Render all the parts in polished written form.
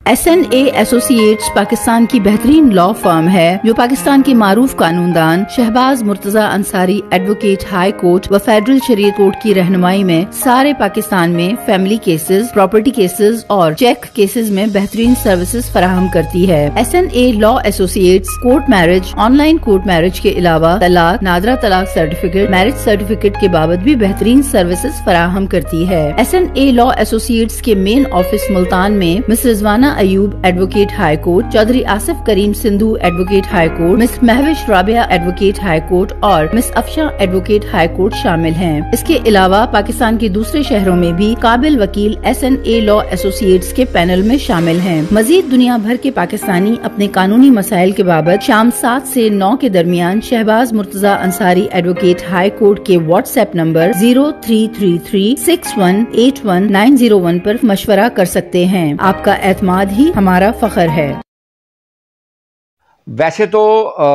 SNA associates Pakistan की बेहतरीन law firm है जो पाकिस्तान के मारूफ कानूनदान Shahbaz Murtaza Ansari advocate high court व फेडरल शरीयत कोर्ट की रहनुमाई में सारे पाकिस्तान में फैमिली केसेस, प्रॉपर्टी केसेस और चेक केसेस में बेहतरीन सर्विसेज फराहम करती है। SNA law associates court marriage, online court marriage के अलावा तलाक, नादरा तलाक सर्टिफिकेट, मैरिज सर्टिफिकेट के बाबत भी बेहतरीन सर्विसेज फराहम करती है। SNA लॉ एसोसिएट्स के मेन ऑफिस मुल्तान में miss Rizwana Ayub advocate high court, Chaudhry Asif Karim Sindhu advocate high court, miss Mahvish Rabia advocate high court और miss Afsha advocate high court शामिल हैं। इसके अलावा पाकिस्तान के दूसरे शहरों में भी काबिल वकील SNA लॉ एसोसिएट्स के पैनल में शामिल हैं। मजीद दुनिया भर के पाकिस्तानी अपने कानूनी मसाइल के बाबत शाम 7 से 9 के दरमियान Shahbaz Murtaza Ansari advocate high court के WhatsApp नंबर 0333618191 पर मशवरा कर सकते हैं। आपका एतमाद ही हमारा फख्र है। वैसे तो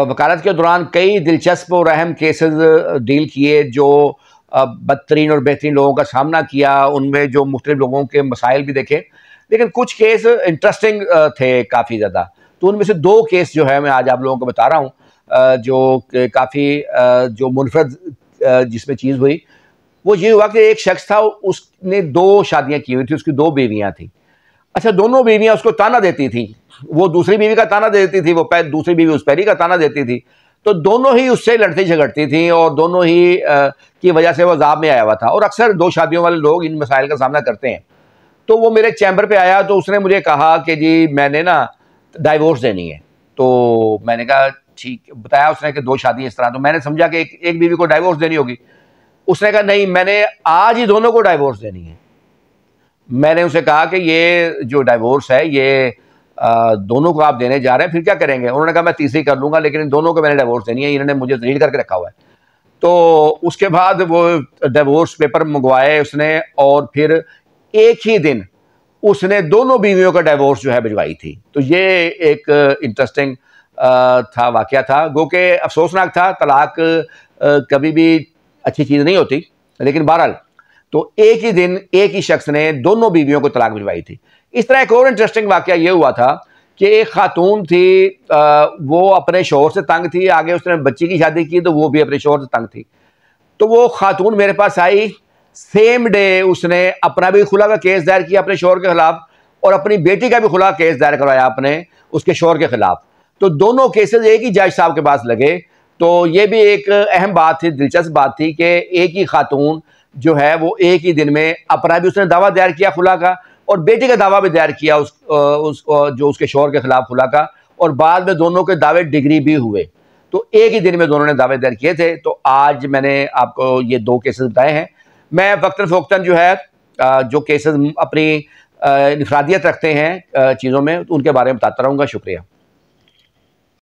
वकालत के दौरान कई दिलचस्प और अहम केसेस डील किए जो बदतरीन और बेहतरीन लोगों का सामना किया, उनमें जो मुख्तलिफ लोगों के मसाइल भी देखे, लेकिन कुछ केस इंटरेस्टिंग थे काफ़ी ज़्यादा। तो उनमें से 2 केस जो है मैं आज आप लोगों को बता रहा हूँ जो काफ़ी जो मुनफरद जिसमें चीज़ हुई वो ये हुआ कि एक शख्स था, उसने 2 शादियाँ की हुई थी, उसकी 2 बीवियाँ थी। अच्छा, दोनों बीवियां उसको ताना देती थी, वो दूसरी बीवी का ताना देती थी, वो दूसरी बीवी उस पहली का ताना देती थी, तो दोनों ही उससे लड़ती झगड़ती थी और दोनों ही की वजह से वो अज़ाब में आया हुआ था। और अक्सर 2 शादियों वाले लोग इन मसाइल का सामना करते हैं। तो वो मेरे चैम्बर पे आया तो उसने मुझे कहा कि जी मैंने ना डाइवोर्स देनी है। तो मैंने कहा ठीक, बताया उसने कि 2 शादी इस तरह। तो मैंने समझा कि एक बीवी को डाइवोर्स देनी होगी। उसने कहा नहीं, मैंने आज ही दोनों को डाइवोर्स देनी है। मैंने उसे कहा कि ये जो डाइवोर्स है ये दोनों को आप देने जा रहे हैं, फिर क्या करेंगे? उन्होंने कहा मैं तीसरी कर लूँगा, लेकिन इन दोनों को मैंने डाइवोर्स देनी है, इन्होंने मुझे रीड करके रखा हुआ है। तो उसके बाद वो डाइवोर्स पेपर मंगवाए उसने और फिर एक ही दिन उसने दोनों बीवियों का डाइवोर्स जो है भिजवाई थी। तो ये एक इंटरेस्टिंग था, वाक़या था, गो के अफसोसनाक था। तलाक कभी भी अच्छी चीज़ नहीं होती, लेकिन बहरहाल तो एक ही दिन एक ही शख्स ने दोनों बीवियों को तलाक भिजवाई थी। इस तरह एक और इंटरेस्टिंग वाकया ये हुआ था कि एक खातून थी, वो अपने शौहर से तंग थी, आगे उसने बच्ची की शादी की तो वो भी अपने शौहर से तंग थी। तो वो खातून मेरे पास आई, सेम डे उसने अपना भी खुला का केस दायर किया अपने शौहर के खिलाफ और अपनी बेटी का भी खुला केस दायर करवाया अपने उसके शौहर के खिलाफ। तो दोनों केसेस एक ही जज साहब के पास लगे। तो ये भी एक अहम बात थी, दिलचस्प बात थी कि एक ही खातून जो है वो एक ही दिन में अपना भी उसने दावा दायर किया खुला का और बेटी का दावा भी दायर किया जो उसके शौहर के खिलाफ खुला का, और बाद में दोनों के दावे डिग्री भी हुए। तो एक ही दिन में दोनों ने दावे दायर किए थे। तो आज मैंने आपको ये 2 केसेस बताए हैं। मैं वक्तन फ़ौक़तन जो है जो केसेस अपनी इनफरादियत रखते हैं चीज़ों में, तो उनके बारे में बताता रहूँगा। शुक्रिया।